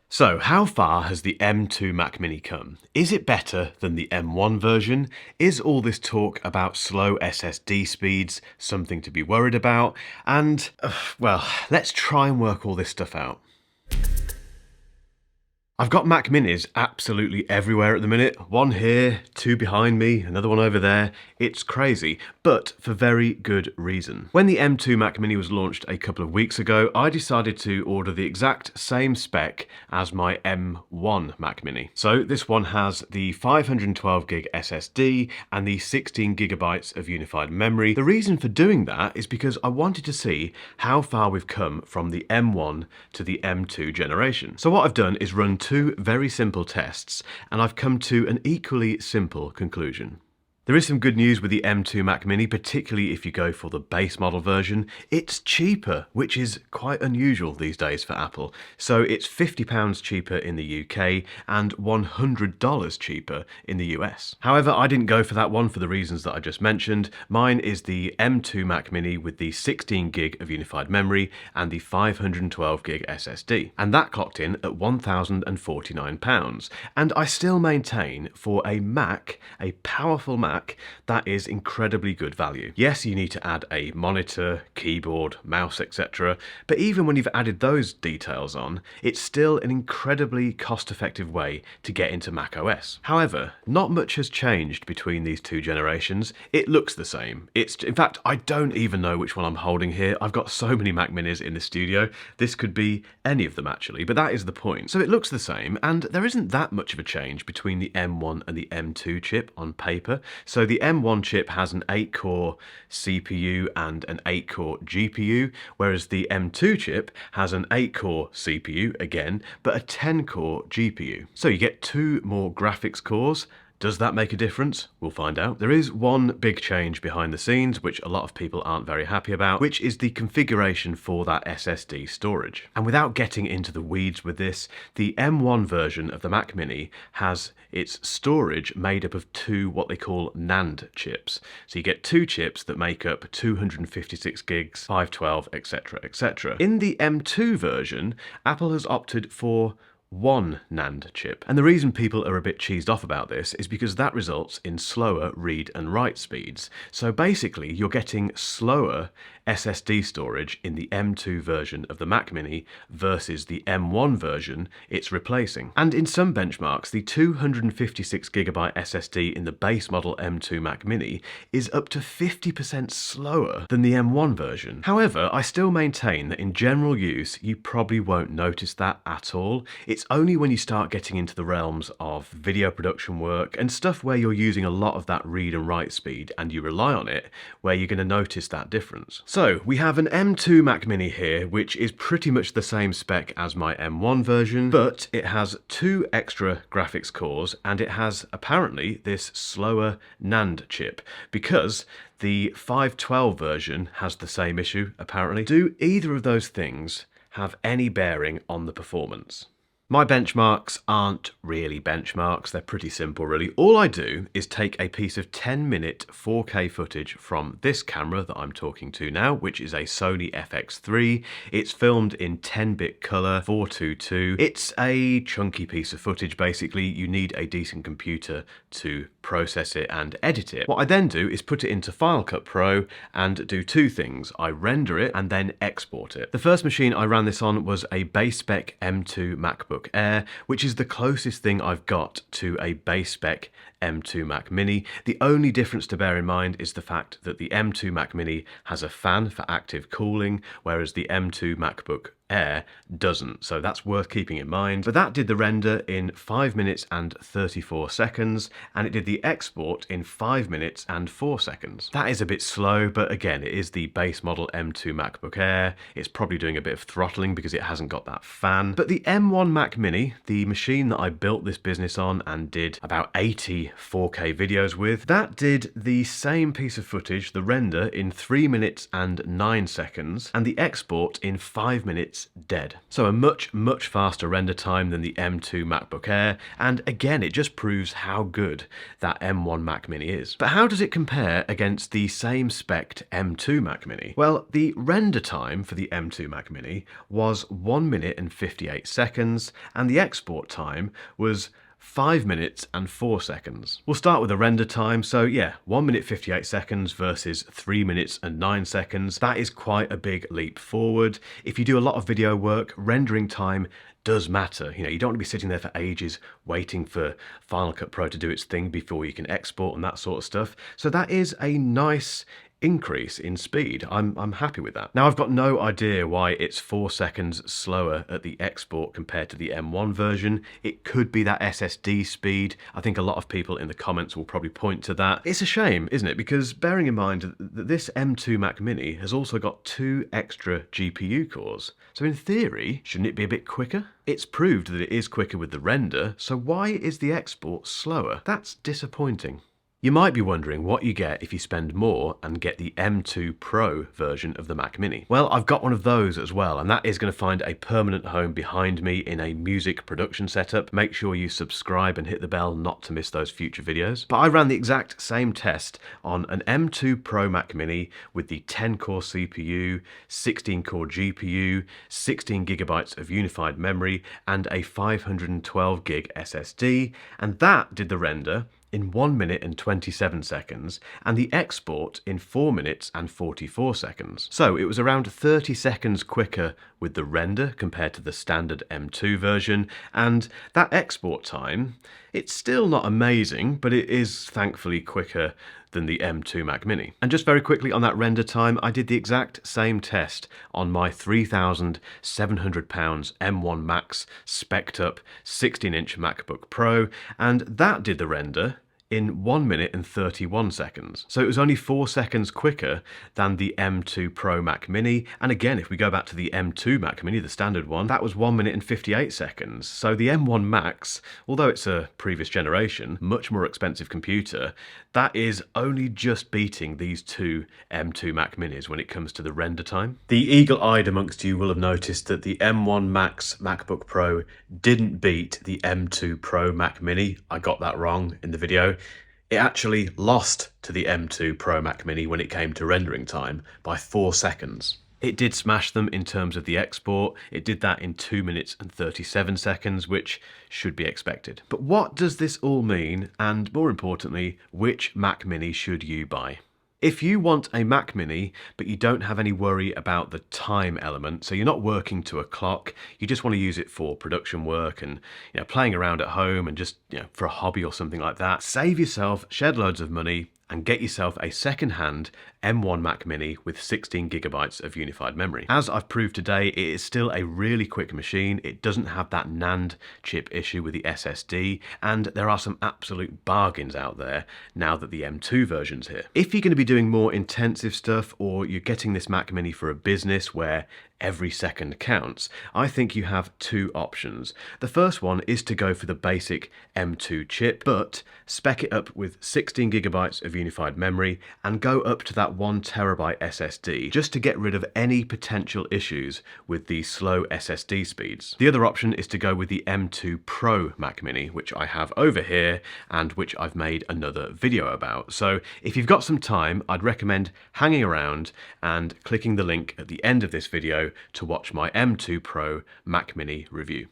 So, how far has the M2 Mac Mini come? Is it better than the M1 version? Is all this talk about slow SSD speeds something to be worried about? And, well, let's try and work all this stuff out. I've got Mac Minis absolutely everywhere at the minute. One here, two behind me, another one over there. It's crazy, but for very good reason. When the M2 Mac Mini was launched a couple of weeks ago, I decided to order the exact same spec as my M1 Mac Mini. So this one has the 512 gig SSD and the 16 gigabytes of unified memory. The reason for doing that is because I wanted to see how far we've come from the M1 to the M2 generation. So what I've done is run two very simple tests, and I've come to an equally simple conclusion. There is some good news with the M2 Mac Mini, particularly if you go for the base model version. It's cheaper, which is quite unusual these days for Apple. So it's £50 cheaper in the UK and $100 cheaper in the US. However, I didn't go for that one for the reasons that I just mentioned. Mine is the M2 Mac Mini with the 16 gig of unified memory and the 512 gig SSD. And that clocked in at £1,049. And I still maintain for a Mac, a powerful Mac, that is incredibly good value. Yes, you need to add a monitor, keyboard, mouse, etc. But even when you've added those details on, it's still an incredibly cost-effective way to get into Mac OS. However, not much has changed between these two generations. It looks the same. In fact, I don't even know which one I'm holding here. I've got so many Mac Minis in the studio. This could be any of them actually, but that is the point. So it looks the same, and there isn't that much of a change between the M1 and the M2 chip on paper. So the M1 chip has an 8-core CPU and an 8-core GPU, whereas the M2 chip has an 8-core CPU again, but a 10-core GPU. So you get two more graphics cores. Does that make a difference? We'll find out. There is one big change behind the scenes, which a lot of people aren't very happy about, which is the configuration for that SSD storage. And without getting into the weeds with this, the M1 version of the Mac Mini has its storage made up of two what they call NAND chips. So you get two chips that make up 256 gigs, 512, etc., etc. In the M2 version, Apple has opted for one NAND chip. And the reason people are a bit cheesed off about this is because that results in slower read and write speeds. So basically, you're getting slower SSD storage in the M2 version of the Mac Mini versus the M1 version it's replacing. And in some benchmarks, the 256GB SSD in the base model M2 Mac Mini is up to 50% slower than the M1 version. However, I still maintain that in general use, you probably won't notice that at all. It's only when you start getting into the realms of video production work and stuff where you're using a lot of that read and write speed and you rely on it, where you're going to notice that difference. So we have an M2 Mac Mini here, which is pretty much the same spec as my M1 version, but it has two extra graphics cores and it has apparently this slower NAND chip because the 512 version has the same issue apparently. Do either of those things have any bearing on the performance? My benchmarks aren't really benchmarks, they're pretty simple really. All I do is take a piece of 10-minute 4K footage from this camera that I'm talking to now, which is a Sony FX3. It's filmed in 10-bit color, 422. It's a chunky piece of footage basically. You need a decent computer to process it and edit it. What I then do is put it into Final Cut Pro and do two things. I render it and then export it. The first machine I ran this on was a base spec M2 MacBook Air, which is the closest thing I've got to a base spec M2 Mac Mini. The only difference to bear in mind is the fact that the M2 Mac Mini has a fan for active cooling, whereas the M2 MacBook Air doesn't, so that's worth keeping in mind. But that did the render in 5 minutes and 34 seconds, and it did the export in 5 minutes and 4 seconds. That is a bit slow, but again, it is the base model M2 MacBook Air. It's probably doing a bit of throttling because it hasn't got that fan. But the M1 Mac Mini, the machine that I built this business on and did about 80 4K videos with, that did the same piece of footage, the render, in 3 minutes and 9 seconds, and the export in 5 minutes it's dead. So a much faster render time than the M2 MacBook Air, and again it just proves how good that M1 Mac Mini is. But how does it compare against the same spec'd M2 Mac Mini? Well, the render time for the M2 Mac Mini was 1 minute and 58 seconds, and the export time was 5 minutes and 4 seconds. We'll start with the render time. So yeah, 1 minute 58 seconds versus 3 minutes and 9 seconds. That is quite a big leap forward. If you do a lot of video work, rendering time does matter. You know, you don't want to be sitting there for ages waiting for Final Cut Pro to do its thing before you can export and that sort of stuff. So that is a nice increase in speed. I'm happy with that. Now, I've got no idea why it's 4 seconds slower at the export compared to the M1 version. It could be that SSD speed. I think a lot of people in the comments will probably point to that. It's a shame, isn't it? Because bearing in mind that this M2 Mac Mini has also got 2 extra GPU cores. So in theory, shouldn't it be a bit quicker? It's proved that it is quicker with the render, so why is the export slower? That's disappointing. You might be wondering what you get if you spend more and get the M2 Pro version of the Mac Mini. Well, I've got one of those as well, and that is going to find a permanent home behind me in a music production setup. Make sure you subscribe and hit the bell not to miss those future videos. But I ran the exact same test on an M2 Pro Mac Mini with the 10-core CPU, 16-core GPU, 16 gigabytes of unified memory, and a 512 gig SSD, and that did the render in 1 minute and 27 seconds, and the export in 4 minutes and 44 seconds. So it was around 30 seconds quicker with the render compared to the standard M2 version, and that export time, it's still not amazing, but it is thankfully quicker than the M2 Mac Mini. And just very quickly on that render time, I did the exact same test on my £3,700 M1 Max spec'd up 16-inch MacBook Pro, and that did the render in 1 minute and 31 seconds. So it was only 4 seconds quicker than the M2 Pro Mac Mini. And again, if we go back to the M2 Mac Mini, the standard one, that was 1 minute and 58 seconds. So the M1 Max, although it's a previous generation, much more expensive computer, that is only just beating these two M2 Mac Minis when it comes to the render time. The eagle-eyed amongst you will have noticed that the M1 Max MacBook Pro didn't beat the M2 Pro Mac Mini. I got that wrong in the video. It actually lost to the M2 Pro Mac Mini when it came to rendering time by 4 seconds. It did smash them in terms of the export. It did that in 2 minutes and 37 seconds, which should be expected. But what does this all mean? And more importantly, which Mac Mini should you buy? If you want a Mac Mini, but you don't have any worry about the time element, so you're not working to a clock, you just want to use it for production work and playing around at home and just for a hobby or something like that, save yourself, shed loads of money, and get yourself a second-hand M1 Mac Mini with 16 gigabytes of unified memory. As I've proved today, it is still a really quick machine. It doesn't have that NAND chip issue with the SSD, and there are some absolute bargains out there now that the M2 version's here. If you're going to be doing more intensive stuff, or you're getting this Mac Mini for a business where every second counts, I think you have 2 options. The first one is to go for the basic M2 chip, but spec it up with 16 gigabytes of unified memory and go up to that 1 terabyte SSD just to get rid of any potential issues with the slow SSD speeds. The other option is to go with the M2 Pro Mac Mini, which I have over here and which I've made another video about. So if you've got some time, I'd recommend hanging around and clicking the link at the end of this video to watch my M2 Pro Mac Mini review.